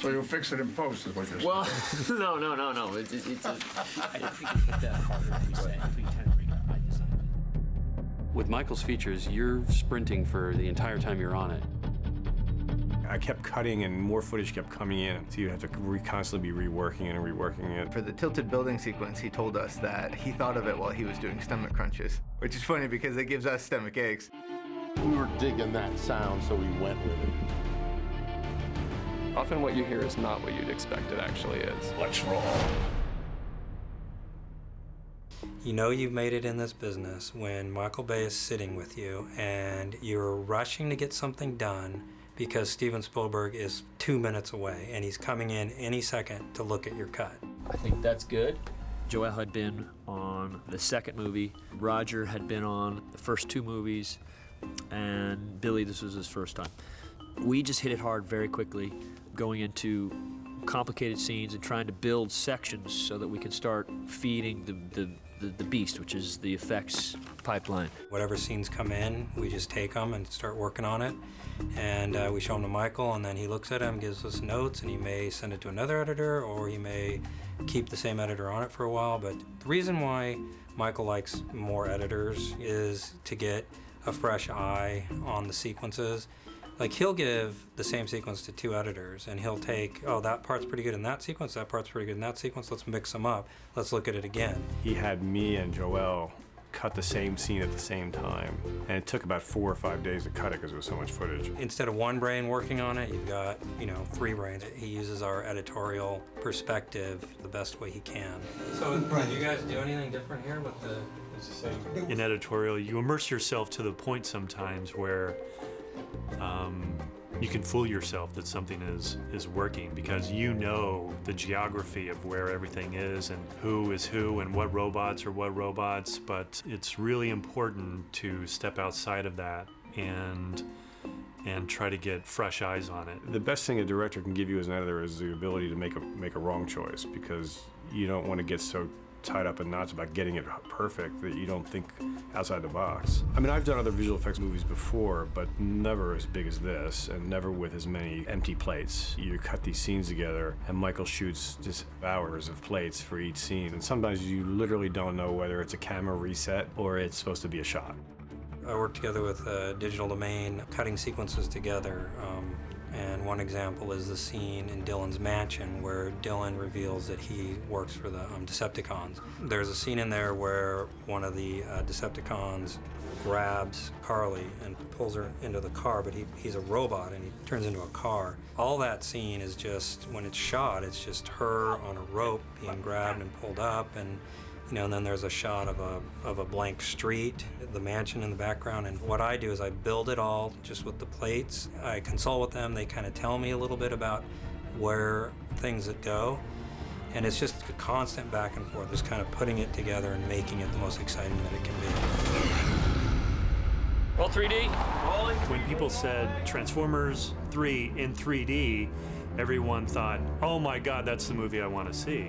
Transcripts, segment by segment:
So you'll fix it in post, is what you're saying? Well, no. It's I think we hit that harder if we say, if we kind of bring it up by design. With Michael's features, you're sprinting for the entire time you're on it. I kept cutting and more footage kept coming in, so you have to constantly be reworking it and reworking it. For the tilted building sequence, he told us that he thought of it while he was doing stomach crunches, which is funny because it gives us stomach aches. We were digging that sound, so we went with it. Often what you hear is not what you'd expect it actually is. What's wrong? You know you've made it in this business when Michael Bay is sitting with you and you're rushing to get something done because Steven Spielberg is 2 minutes away and he's coming in any second to look at your cut. I think that's good. Joel had been on the second movie. Roger had been on the first 2 movies. And Billy, this was his first time. We just hit it hard very quickly, going into complicated scenes and trying to build sections so that we can start feeding the beast, which is the effects pipeline. Whatever scenes come in, we just take them and start working on it. And we show them to Michael, and then he looks at them, gives us notes, and he may send it to another editor, or he may keep the same editor on it for a while. But the reason why Michael likes more editors is to get a fresh eye on the sequences. Like, he'll give the same sequence to 2 editors, and he'll take, oh, that part's pretty good in that sequence, that part's pretty good in that sequence, let's mix them up, let's look at it again. He had me and Joel cut the same scene at the same time, and it took about 4 or 5 days to cut it because there was so much footage. Instead of one brain working on it, you've got, 3 brains. He uses our editorial perspective the best way he can. So, did you guys do anything different here with the... In editorial, you immerse yourself to the point sometimes where you can fool yourself that something is working because you know the geography of where everything is and who is who and what robots are what robots, but it's really important to step outside of that and try to get fresh eyes on it. The best thing a director can give you as an editor is the ability to make a wrong choice, because you don't want to get so tied up in knots about getting it perfect that you don't think outside the box. I mean, I've done other visual effects movies before, but never as big as this, and never with as many empty plates. You cut these scenes together, and Michael shoots just hours of plates for each scene, and sometimes you literally don't know whether it's a camera reset or it's supposed to be a shot. I work together with Digital Domain, cutting sequences together. And one example is the scene in Dylan's mansion where Dylan reveals that he works for the Decepticons. There's a scene in there where one of the Decepticons grabs Carly and pulls her into the car, but he's a robot and he turns into a car. All that scene is just, when it's shot, it's just her on a rope being grabbed and pulled up, and and then there's a shot of a blank street, the mansion in the background. And what I do is I build it all just with the plates. I consult with them. They kind of tell me a little bit about where things that go. And it's just a constant back and forth, just kind of putting it together and making it the most exciting that it can be. Roll 3D. Rolling. When people said Transformers 3 in 3D, everyone thought, oh my God, that's the movie I want to see.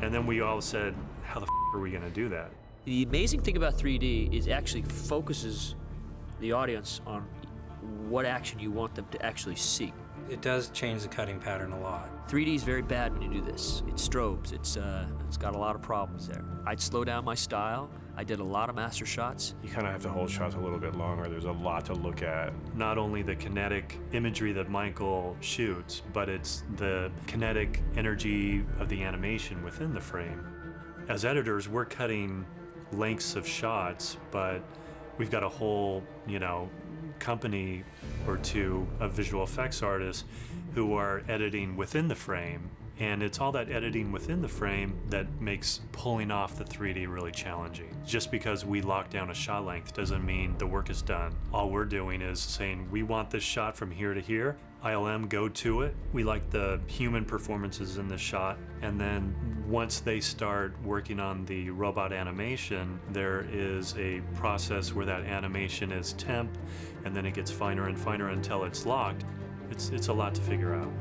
And then we all said, how the are we going to do that? The amazing thing about 3D is it actually focuses the audience on what action you want them to actually see. It does change the cutting pattern a lot. 3D is very bad when you do this. It strobes. It's got a lot of problems there. I'd slow down my style. I did a lot of master shots. You kind of have to hold shots a little bit longer. There's a lot to look at. Not only the kinetic imagery that Michael shoots, but it's the kinetic energy of the animation within the frame. As editors, we're cutting lengths of shots, but we've got a whole, company or two of visual effects artists who are editing within the frame. And it's all that editing within the frame that makes pulling off the 3D really challenging. Just because we lock down a shot length doesn't mean the work is done. All we're doing is saying, we want this shot from here to here. ILM, go to it. We like the human performances in the shot. And then once they start working on the robot animation, there is a process where that animation is temp, and then it gets finer and finer until it's locked. It's a lot to figure out.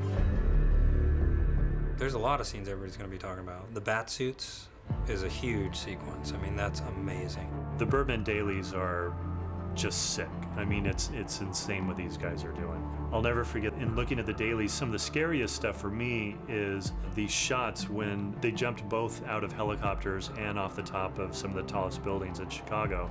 There's a lot of scenes everybody's going to be talking about. The bat suits is a huge sequence. I mean, that's amazing. The Birdman dailies are just sick. I mean, it's insane what these guys are doing. I'll never forget, in looking at the dailies, some of the scariest stuff for me is these shots when they jumped both out of helicopters and off the top of some of the tallest buildings in Chicago.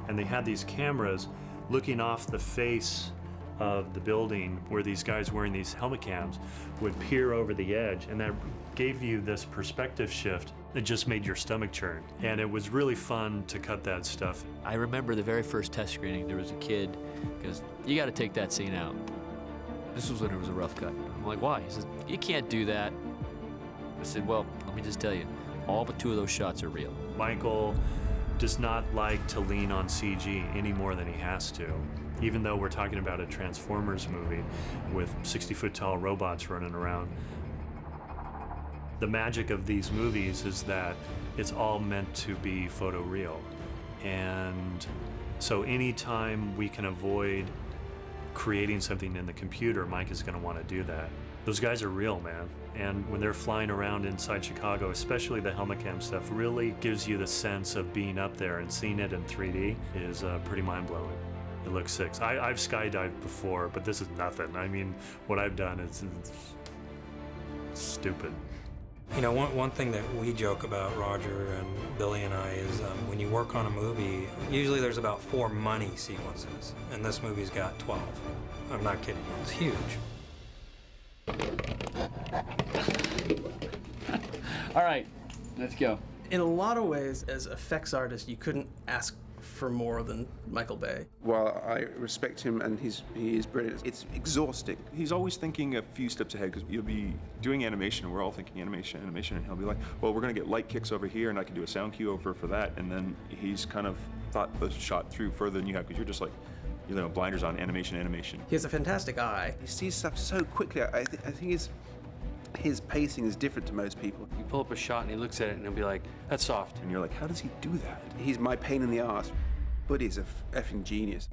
And they had these cameras looking off the face of the building where these guys wearing these helmet cams would peer over the edge, and that gave you this perspective shift. It just made your stomach churn, and it was really fun to cut that stuff. I remember the very first test screening, there was a kid, goes, "You gotta take that scene out." This was when it was a rough cut. I'm like, "Why?" He says, "You can't do that." I said, "Well, let me just tell you, all but 2 of those shots are real." Michael does not like to lean on CG any more than he has to. Even though we're talking about a Transformers movie with 60-foot tall robots running around. The magic of these movies is that it's all meant to be photoreal. And so anytime we can avoid creating something in the computer, Mike is going to want to do that. Those guys are real, man. And when they're flying around inside Chicago, especially the helmet cam stuff, really gives you the sense of being up there, and seeing it in 3D is pretty mind-blowing. It looks sick. I've skydived before, but this is nothing. I mean, what I've done is stupid. You know, one thing that we joke about, Roger and Billy and I, is when you work on a movie, usually there's about 4 money sequences, and this movie's got 12. I'm not kidding you, it's huge. All right, let's go. In a lot of ways, as effects artists, you couldn't ask for more than Michael Bay. While I respect him and he is brilliant, it's exhausting. He's always thinking a few steps ahead, because you'll be doing animation, and we're all thinking animation, and he'll be like, well, we're gonna get light kicks over here, and I can do a sound cue over for that, and then he's kind of thought the shot through further than you have, because you're just like, you know, blinders on, animation. He has a fantastic eye. He sees stuff so quickly. I think his pacing is different to most people. You pull up a shot and he looks at it and he'll be like, "That's soft." And you're like, how does he do that? He's my pain in the ass, but he's a effing genius.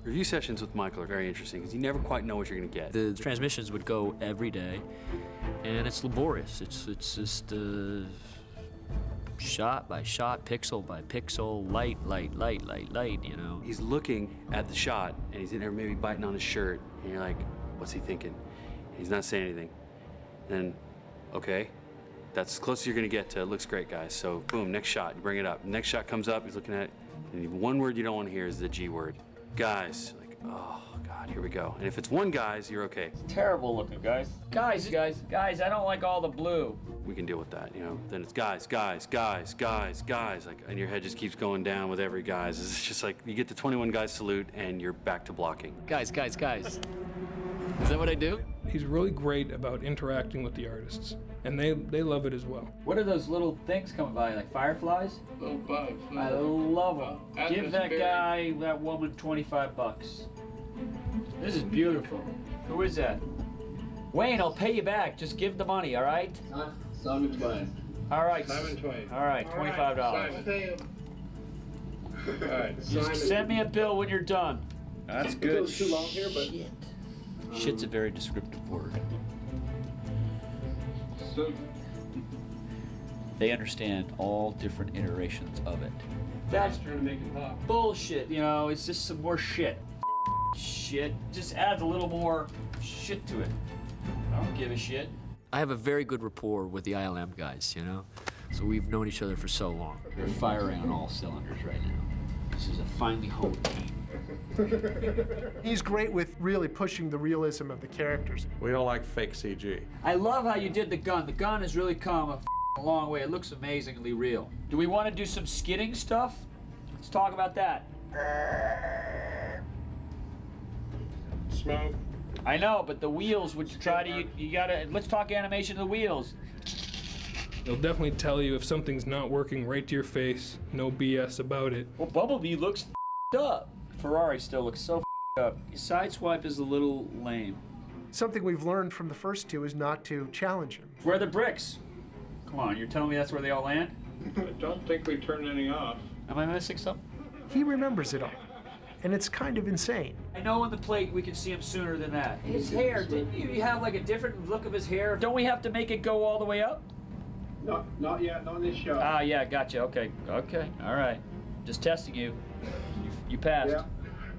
Review sessions with Michael are very interesting because you never quite know what you're going to get. The transmissions would go every day, and it's laborious. It's just shot by shot, pixel by pixel, light, you know. He's looking at the shot, and he's in there maybe biting on his shirt, and you're like, what's he thinking? He's not saying anything. And, okay, that's as close as you're going to get to, it looks great, guys. So, boom, next shot, you bring it up. Next shot comes up, he's looking at it, and one word you don't want to hear is the G word. Guys, like, oh, God, here we go. And if it's one guys, you're okay. Terrible looking, guys. Guys, I don't like all the blue. We can deal with that, you know. Then it's guys, like, and your head just keeps going down with every guys. It's just like, you get the 21 guys salute, and you're back to blocking. Guys. Is that what I do? He's really great about interacting with the artists, and they love it as well. What are those little things coming by, like fireflies? Little bugs. I love them. Give that guy, that woman, $25. This is beautiful. Who is that? Wayne, I'll pay you back. Just give the money, all right? Simon Twain. All right. Simon Twain. All right, $25. Simon. All right. Just send me a bill when you're done. That's good. Too long here, but Shit. Shit's a very descriptive word. so They understand all different iterations of it. that's trying to make it pop. Bullshit, you know, it's just some more shit. Shit. Just adds a little more shit to it. I don't give a shit. I have a very good rapport with the ILM guys, you know? So we've known each other for so long. They're firing on all cylinders right now. This is a finely honed team. He's great with really pushing the realism of the characters. We don't like fake CG. I love how you did the gun. The gun has really come a long way. It looks amazingly real. Do we want to do some skidding stuff? Let's talk about that. Smoke. I know, but the wheels, would you try to, you gotta, let's talk animation of the wheels. They'll definitely tell you if something's not working right to your face. No BS about it. Well, Bumblebee looks up. Ferrari still looks so up. Sideswipe is a little lame. Something we've learned from the first two is not to challenge him. Where are the bricks? Come on, you're telling me that's where they all land? I don't think we turned any off. Am I missing something? He remembers it all, and it's kind of insane. I know on the plate we can see him sooner than that. His hair, didn't you have like a different look of his hair? Don't we have to make it go all the way up? Not yet, not in this shot. Ah, yeah, gotcha. Okay, all right. Just testing you. You passed. Yeah.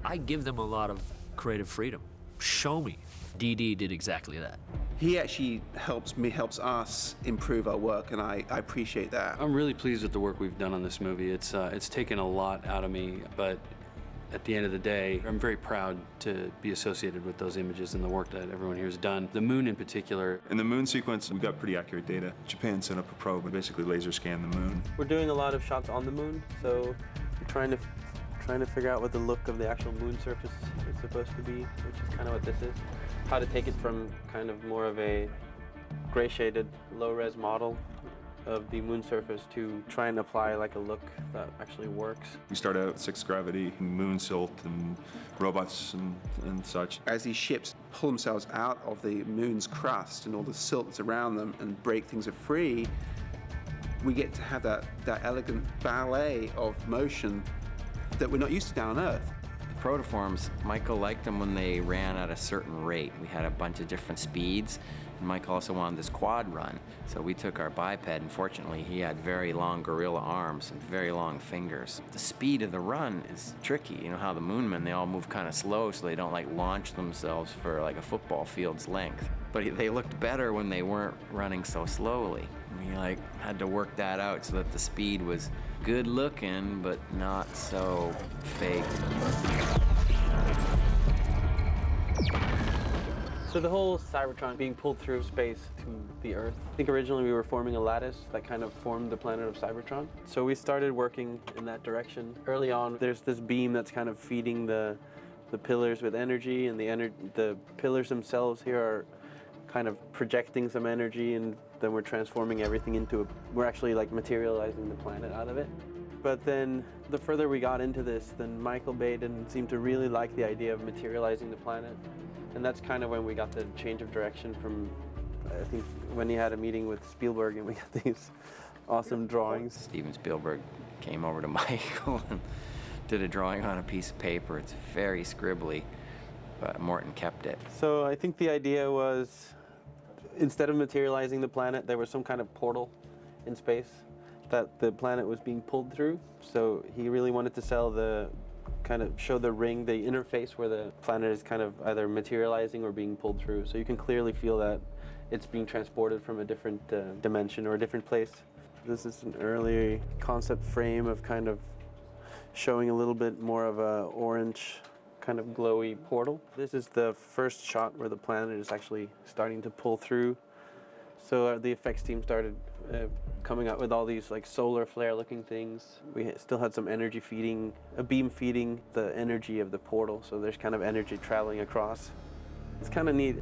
I give them a lot of creative freedom. Show me. DD did exactly that. He actually helps us improve our work, and I appreciate that. I'm really pleased with the work we've done on this movie. It's taken a lot out of me, but at the end of the day, I'm very proud to be associated with those images and the work that everyone here has done. The moon in particular. In the moon sequence, we got pretty accurate data. Japan sent up a probe and basically laser scanned the moon. We're doing a lot of shots on the moon, so we're trying to figure out what the look of the actual moon surface is supposed to be, which is kind of what this is. How to take it from kind of more of a gray shaded, low-res model of the moon surface to try and apply like a look that actually works. We start out with 6 gravity, moon silt, and robots and such. As these ships pull themselves out of the moon's crust and all the silt that's around them and break things are free, we get to have that elegant ballet of motion that we're not used to down on Earth. The protoforms, Michael liked them when they ran at a certain rate. We had a bunch of different speeds. And Mike also wanted this quad run. So we took our biped, and fortunately he had very long gorilla arms and very long fingers. The speed of the run is tricky. You know how the Moonmen, they all move kind of slow so they don't like launch themselves for like a football field's length. But they looked better when they weren't running so slowly. We like had to work that out so that the speed was good looking, but not so fake. So the whole Cybertron being pulled through space to the Earth, I think originally we were forming a lattice that kind of formed the planet of Cybertron. So we started working in that direction. Early on, there's this beam that's kind of feeding the pillars with energy, and the pillars themselves here are kind of projecting some energy, and then we're transforming everything into we're actually like materializing the planet out of it. But then the further we got into this, then Michael Bay didn't seem to really like the idea of materializing the planet. And that's kind of when we got the change of direction from, I think, when he had a meeting with Spielberg and we got these awesome drawings. Steven Spielberg came over to Michael and did a drawing on a piece of paper. It's very scribbly, but Morton kept it. So I think the idea was, instead of materializing the planet, there was some kind of portal in space that the planet was being pulled through. So he really wanted to show the ring, the interface where the planet is kind of either materializing or being pulled through. So you can clearly feel that it's being transported from a different dimension or a different place. This is an early concept frame of kind of showing a little bit more of a orange kind of glowy portal. This is the first shot where the planet is actually starting to pull through. So the effects team started coming up with all these like solar flare looking things. We still had some energy feeding, a beam feeding the energy of the portal. So there's kind of energy traveling across. It's kind of neat.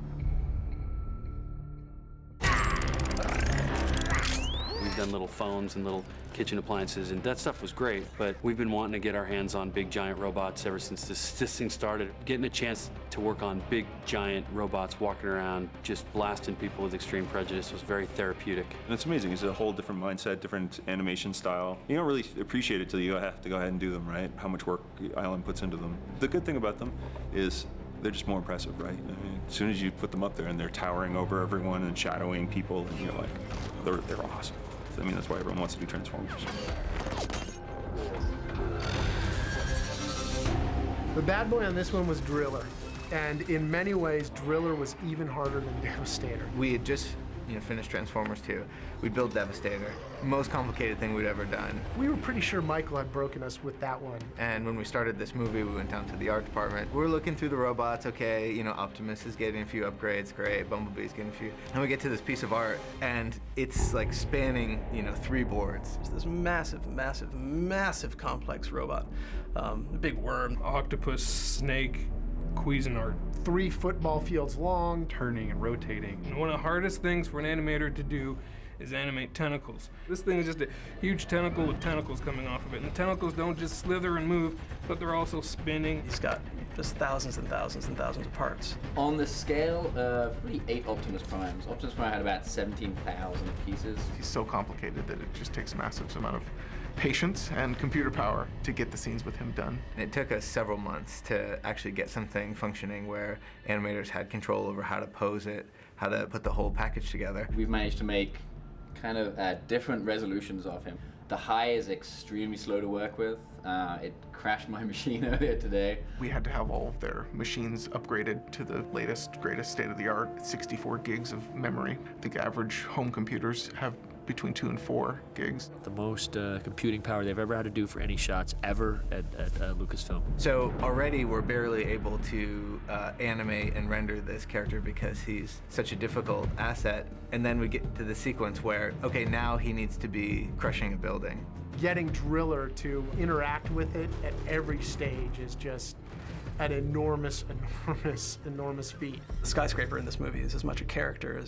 We've done little phones and little kitchen appliances, and that stuff was great, but we've been wanting to get our hands on big giant robots ever since this thing started. Getting a chance to work on big giant robots walking around just blasting people with extreme prejudice was very therapeutic. And it's amazing. It's a whole different mindset, different animation style. You don't really appreciate it till you have to go ahead and do them, right? How much work Island puts into them. The good thing about them is they're just more impressive, right? I mean, as soon as you put them up there and they're towering over everyone and shadowing people, and you're like, they're awesome. I mean, that's why everyone wants to do Transformers. The bad boy on this one was Driller. And in many ways, Driller was even harder than Devastator. We had just finished Transformers 2. We'd built Devastator. Most complicated thing we'd ever done. We were pretty sure Michael had broken us with that one. And when we started this movie, we went down to the art department. We were looking through the robots, okay, Optimus is getting a few upgrades, great, Bumblebee's getting a few. And we get to this piece of art, and it's like spanning, 3 boards. It's this massive, massive, massive complex robot. A big worm. Octopus, snake, Cuisinart. 3 football fields long. Turning and rotating. And one of the hardest things for an animator to do is animate tentacles. This thing is just a huge tentacle with tentacles coming off of it. And the tentacles don't just slither and move, but they're also spinning. He's got just thousands and thousands and thousands of parts. On the scale of really 8 Optimus Primes, Optimus Prime had about 17,000 pieces. He's so complicated that it just takes massive amount of patience and computer power to get the scenes with him done. It took us several months to actually get something functioning where animators had control over how to pose it, how to put the whole package together. We've managed to make kind of different resolutions of him. The high is extremely slow to work with. It crashed my machine earlier today. We had to have all of their machines upgraded to the latest, greatest state-of-the-art 64 gigs of memory. I think average home computers have between 2 and 4 gigs. The most computing power they've ever had to do for any shots ever at Lucasfilm. So already we're barely able to animate and render this character because he's such a difficult asset. And then we get to the sequence where, okay, now he needs to be crushing a building. Getting Driller to interact with it at every stage is just an enormous feat. The skyscraper in this movie is as much a character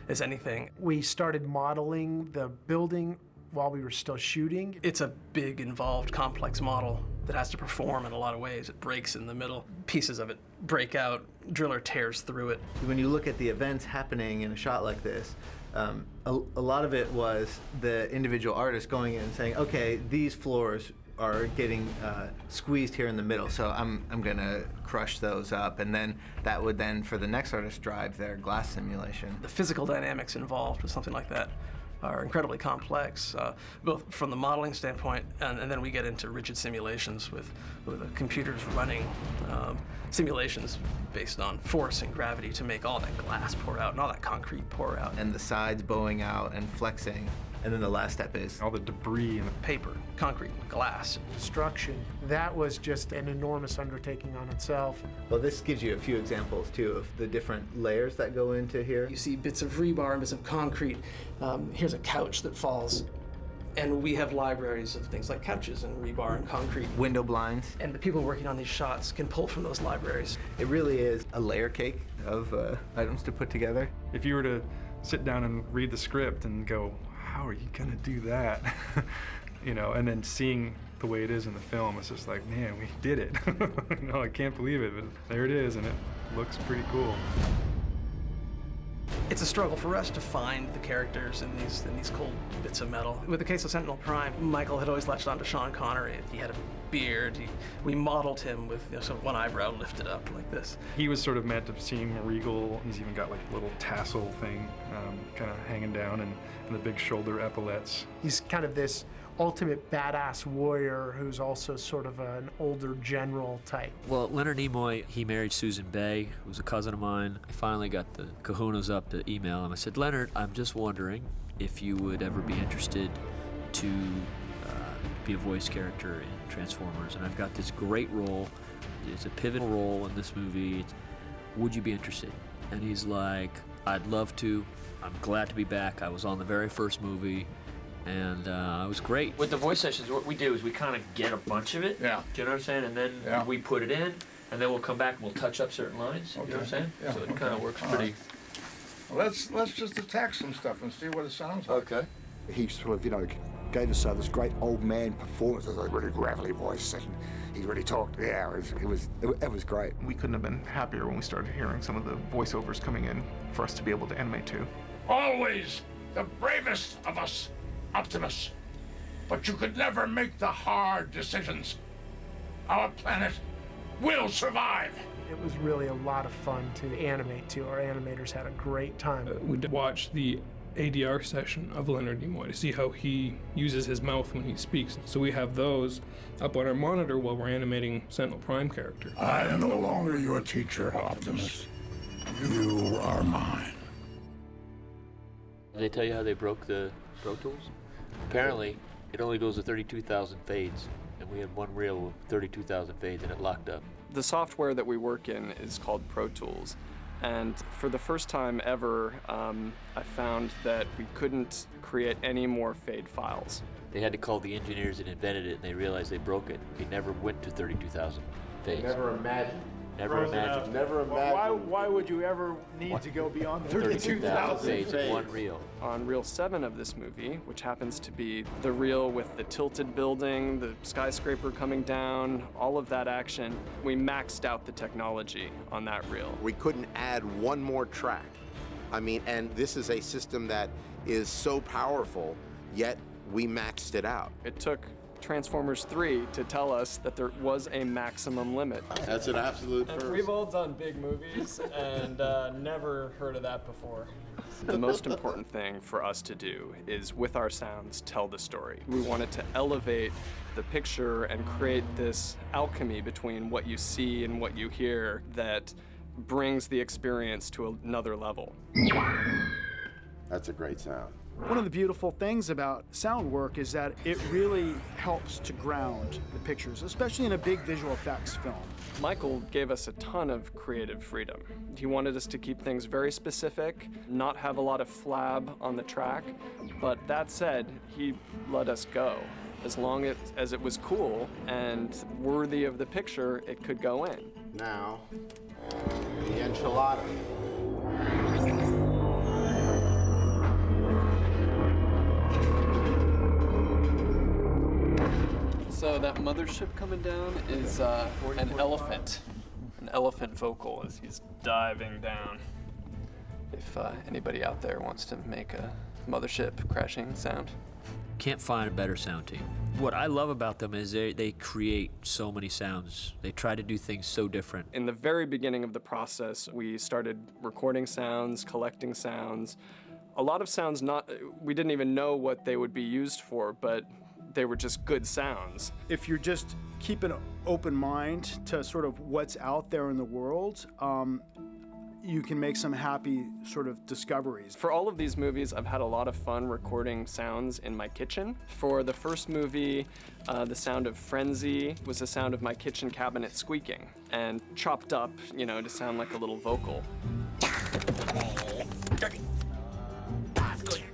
as anything. We started modeling the building while we were still shooting. It's a big, involved, complex model that has to perform in a lot of ways. It breaks in the middle. Pieces of it break out. Driller tears through it. When you look at the events happening in a shot like this, a lot of it was the individual artist going in and saying, okay, these floors are getting squeezed here in the middle, so I'm gonna crush those up, and then that would then, for the next artist, drive their glass simulation. The physical dynamics involved with something like that are incredibly complex, both from the modeling standpoint, and then we get into rigid simulations with the computers running simulations based on force and gravity to make all that glass pour out and all that concrete pour out. And the sides bowing out and flexing. And then the last step is all the debris and the paper, concrete, glass. Destruction. That was just an enormous undertaking on itself. Well, this gives you a few examples, too, of the different layers that go into here. You see bits of rebar and bits of concrete. Here's a couch that falls. And we have libraries of things like couches and rebar and concrete. Window blinds. And the people working on these shots can pull from those libraries. It really is a layer cake of items to put together. If you were to sit down and read the script and go, how are you gonna do that? You know, and then seeing the way it is in the film, it's just like, man, we did it. No, I can't believe it, but there it is, and it looks pretty cool. It's a struggle for us to find the characters in these cold bits of metal. With the case of Sentinel Prime, Michael had always latched on to Sean Connery. He had a beard. We modeled him with sort of one eyebrow lifted up like this. He was sort of meant to seem regal. He's even got like a little tassel thing kind of hanging down and the big shoulder epaulettes. He's kind of this ultimate badass warrior who's also sort of an older general type. Well, Leonard Nimoy, he married Susan Bay, who was a cousin of mine. I finally got the kahunas up to email him. I said, Leonard, I'm just wondering if you would ever be interested to be a voice character in Transformers. And I've got this great role. It's a pivotal role in this movie. Would you be interested? And he's like, I'd love to. I'm glad to be back. I was on the very first movie. And it was great. With the voice sessions, what we do is we kind of get a bunch of it. Yeah. Do you know what I'm saying? And then we put it in, and then we'll come back and we'll touch up certain lines. Okay. You know what I'm saying? Yeah. So it kind of works All pretty. Well, let's just attack some stuff and see what it sounds like. Okay. He sort of, gave us this great old man performance with a really gravelly voice, and he really talked. Yeah, it was great. We couldn't have been happier when we started hearing some of the voiceovers coming in for us to be able to animate to. Always the bravest of us, Optimus. But you could never make the hard decisions. Our planet will survive. It was really a lot of fun to animate too. Our animators had a great time. We watched the ADR session of Leonard Nimoy to see how he uses his mouth when he speaks. So we have those up on our monitor while we're animating Sentinel Prime character. I am no longer your teacher, Optimus. You are mine. Did they tell you how they broke the Pro Tools? Apparently, it only goes to 32,000 fades, and we had one reel with 32,000 fades, and it locked up. The software that we work in is called Pro Tools. And for the first time ever, I found that we couldn't create any more fade files. They had to call the engineers that invented it, and they realized they broke it. They never went to 32,000 fades. Never imagined. Never imagined. Never imagined. Why would you ever need to go beyond the 32,000 fades in one reel? On reel 7 of this movie, which happens to be the reel with the tilted building, the skyscraper coming down, all of that action, we maxed out the technology on that reel. We couldn't add one more track. I mean, and this is a system that is so powerful, yet we maxed it out. It took Transformers 3 to tell us that there was a maximum limit. That's an absolute And first. we've all done big movies and never heard of that before. The most important thing for us to do is, with our sounds, tell the story. We wanted to elevate the picture and create this alchemy between what you see and what you hear that brings the experience to another level. That's a great sound. One of the beautiful things about sound work is that it really helps to ground the pictures, especially in a big visual effects film. Michael gave us a ton of creative freedom. He wanted us to keep things very specific, not have a lot of flab on the track, but that said, he let us go. As long as it was cool and worthy of the picture, it could go in. Now, the enchilada. So that mothership coming down is an elephant vocal as he's diving down. If anybody out there wants to make a mothership crashing sound. Can't find a better sound team. What I love about them is they create so many sounds. They try to do things so different. In the very beginning of the process, we started recording sounds, collecting sounds. A lot of sounds we didn't even know what they would be used for, but they were just good sounds. If you're just keep an open mind to sort of what's out there in the world, you can make some happy sort of discoveries. For all of these movies, I've had a lot of fun recording sounds in my kitchen. For the first movie, the sound of Frenzy was the sound of my kitchen cabinet squeaking and chopped up, to sound like a little vocal.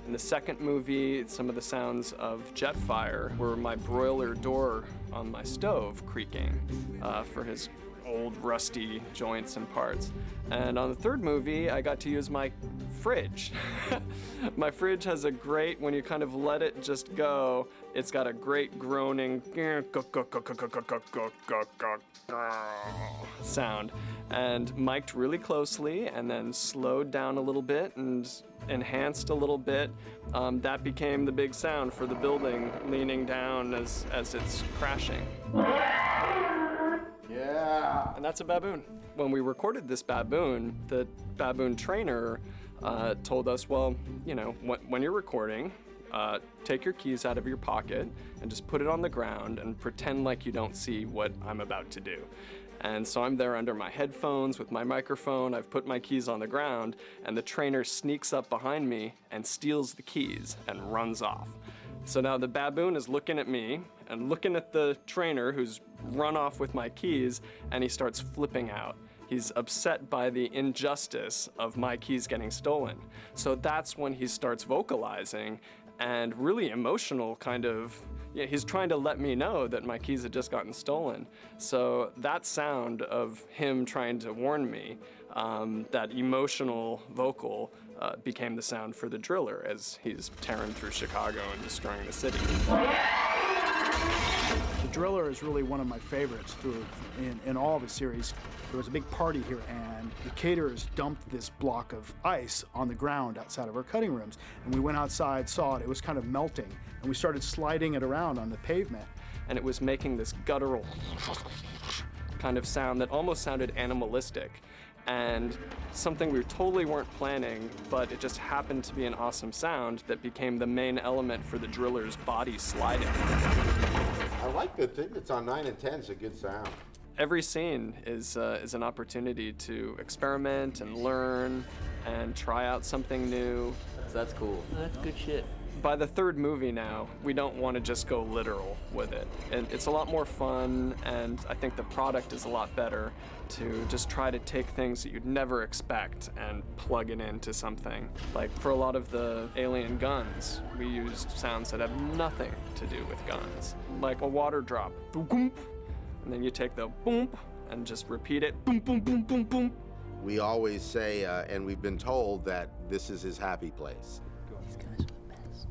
In the second movie, some of the sounds of Jetfire were my broiler door on my stove creaking for his old rusty joints and parts. And on the third movie, I got to use my fridge. My fridge has a great, when you kind of let it just go, it's got a great groaning sound. And mic'd really closely and then slowed down a little bit and enhanced a little bit. That became the big sound for the building leaning down as it's crashing. Yeah. And that's a baboon. When we recorded this baboon, the baboon trainer told us, well, when you're recording, take your keys out of your pocket and just put it on the ground and pretend like you don't see what I'm about to do. And so I'm there under my headphones with my microphone, I've put my keys on the ground, and the trainer sneaks up behind me and steals the keys and runs off. So now the baboon is looking at me and looking at the trainer who's run off with my keys, and he starts flipping out. He's upset by the injustice of my keys getting stolen. So that's when he starts vocalizing and really emotional he's trying to let me know that my keys had just gotten stolen. So that sound of him trying to warn me, that emotional vocal, became the sound for the driller as he's tearing through Chicago and destroying the city. The driller is really one of my favorites in all the series. There was a big party here, and the caterers dumped this block of ice on the ground outside of our cutting rooms. And we went outside, saw it, it was kind of melting, and we started sliding it around on the pavement. And it was making this guttural kind of sound that almost sounded animalistic. And something we totally weren't planning, but it just happened to be an awesome sound that became the main element for the driller's body sliding. I like the thing that's on 9 and 10. It's a good sound. Every scene is an opportunity to experiment and learn and try out something new. That's cool. That's good shit. By the third movie now, we don't want to just go literal with it. And it's a lot more fun, and I think the product is a lot better to just try to take things that you'd never expect and plug it into something. Like for a lot of the alien guns, we used sounds that have nothing to do with guns. Like a water drop, boom, and then you take the boom and just repeat it, boom, boom, boom, boom, boom. We always say, and we've been told that this is his happy place. These guys are the best.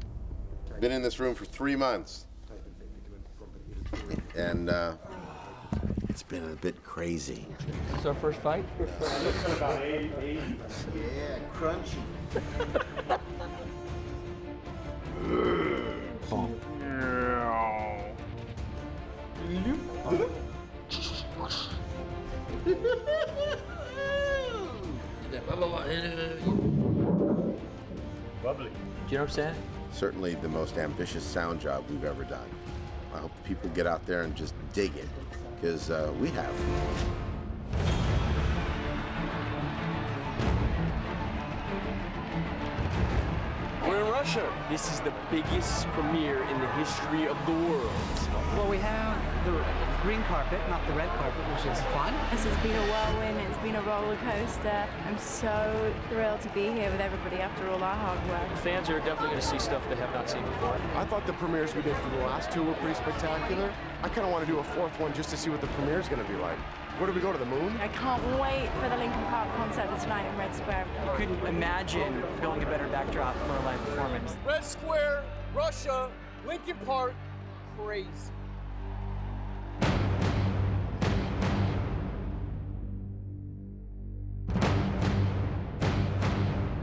Been in this room for 3 months. And it's been a bit crazy. Is this our first fight? Yeah, crunchy. Lovely. Do you know what I'm saying? Certainly the most ambitious sound job we've ever done. I hope people get out there and just dig it, because we have. We're in Russia. This is the biggest premiere in the history of the world. Well, we have the green carpet, not the red carpet, which is fun. This has been a whirlwind, it's been a roller coaster. I'm so thrilled to be here with everybody after all our hard work. Fans are definitely going to see stuff they have not seen before. I thought the premieres we did for the last two were pretty spectacular. I kind of want to do a fourth one just to see what the premiere is going to be like. Where do we go, to the moon? I can't wait for the Linkin Park concert that's tonight in Red Square. You couldn't imagine building a better backdrop for a live performance. Red Square, Russia, Linkin Park, crazy.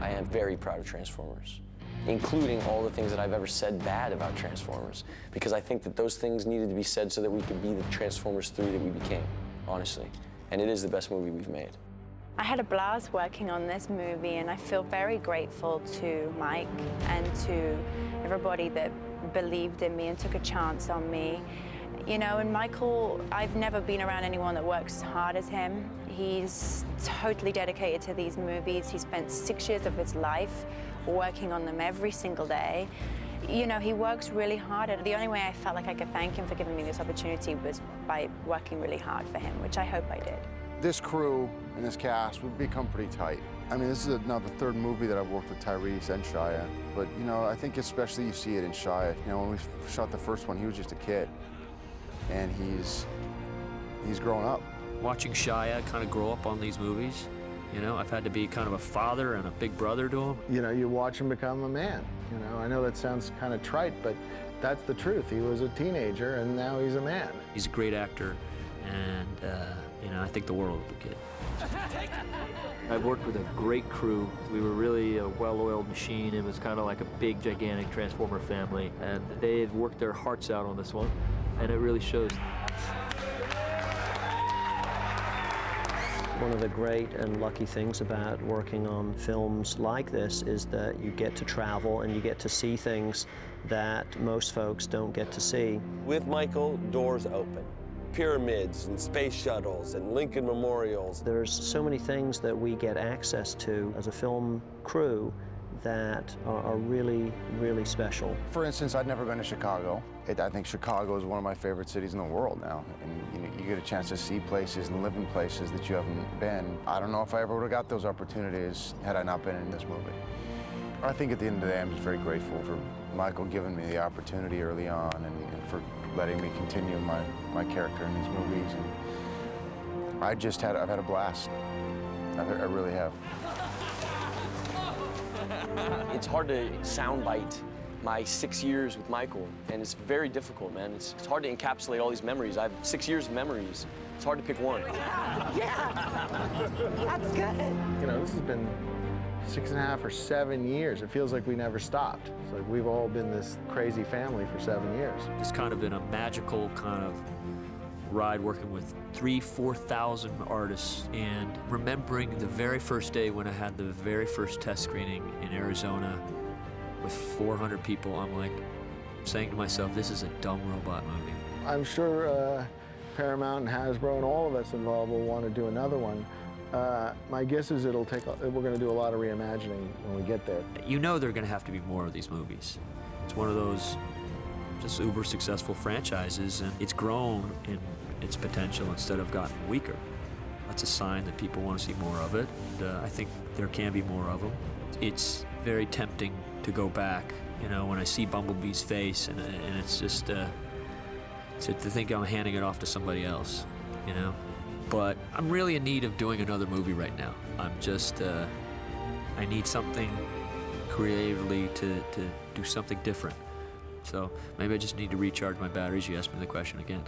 I am very proud of Transformers, including all the things that I've ever said bad about Transformers, because I think that those things needed to be said so that we could be the Transformers 3 that we became, honestly. And it is the best movie we've made. I had a blast working on this movie, and I feel very grateful to Mike and to everybody that believed in me and took a chance on me. You know, and Michael, I've never been around anyone that works as hard as him. He's totally dedicated to these movies. He spent 6 years of his life working on them every single day. You know, he works really hard, and the only way I felt like I could thank him for giving me this opportunity was by working really hard for him, which I hope I did. This crew and this cast, we've become pretty tight. I mean, this is now the third movie that I've worked with Tyrese and Shia, but, you know, I think especially you see it in Shia. You know, when we shot the first one, he was just a kid, and he's grown up. Watching Shia kind of grow up on these movies, you know, I've had to be kind of a father and a big brother to him. You know, you watch him become a man. You know, I know that sounds kind of trite, but that's the truth. He was a teenager, and now he's a man. He's a great actor, and, you know, I think the world of the kid. I've worked with a great crew. We were really a well-oiled machine. It was kind of like a big, gigantic Transformer family, and they've worked their hearts out on this one, and it really shows. One of the great and lucky things about working on films like this is that you get to travel and you get to see things that most folks don't get to see. With Michael, doors open. Pyramids and space shuttles and Lincoln memorials. There's so many things that we get access to as a film crew that are really, really special. For instance, I'd never been to Chicago. I think Chicago is one of my favorite cities in the world now. And you know, you get a chance to see places and live in places that you haven't been. I don't know if I ever would have got those opportunities had I not been in this movie. I think at the end of the day, I'm just very grateful for Michael giving me the opportunity early on and for letting me continue my character in these movies. And I've had a blast. I really have. It's hard to soundbite my 6 years with Michael, and it's very difficult, man. It's hard to encapsulate all these memories. I have 6 years of memories. It's hard to pick one. Yeah, that's good. You know, this has been 6.5 or 7 years. It feels like we never stopped. It's like we've all been this crazy family for 7 years. It's kind of been a magical kind of ride working with 3,000-4,000 artists, and remembering the very first day when I had the very first test screening in Arizona with 400 people, I'm like saying to myself, this is a dumb robot movie. I'm sure Paramount and Hasbro and all of us involved will want to do another one. My guess is we're going to do a lot of reimagining when we get there. You know there are going to have to be more of these movies. It's one of those just uber successful franchises, and it's grown in its potential instead of gotten weaker. That's a sign that people want to see more of it, and I think there can be more of them. It's very tempting to go back, you know, when I see Bumblebee's face, and it's just to think I'm handing it off to somebody else, you know. But I'm really in need of doing another movie right now. I'm just, I need something creatively to do something different. So maybe I just need to recharge my batteries. You asked me the question again.